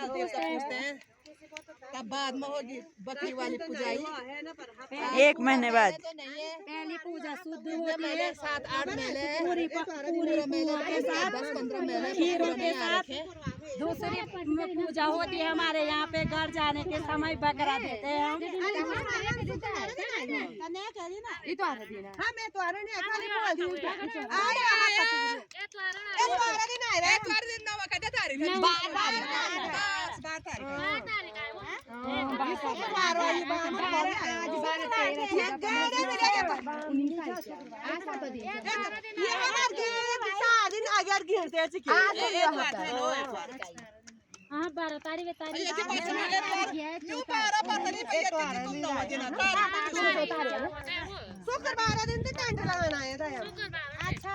पूछते हैं तब बाद में होगी बकरी वाली पूजाई 1 महीने बाद। पहली पूजा शुद्ध होती है, 7-8 मेले पूरी मेले के साथ 10-15 मेले खीरों के साथ। दूसरी पूजा होती है हमारे यहाँ पे, घर जाने के समय बकरा देते हैं हम। हाँ 12 तारीख शुक्रवार दिन तो टेंट लगाना है। अच्छा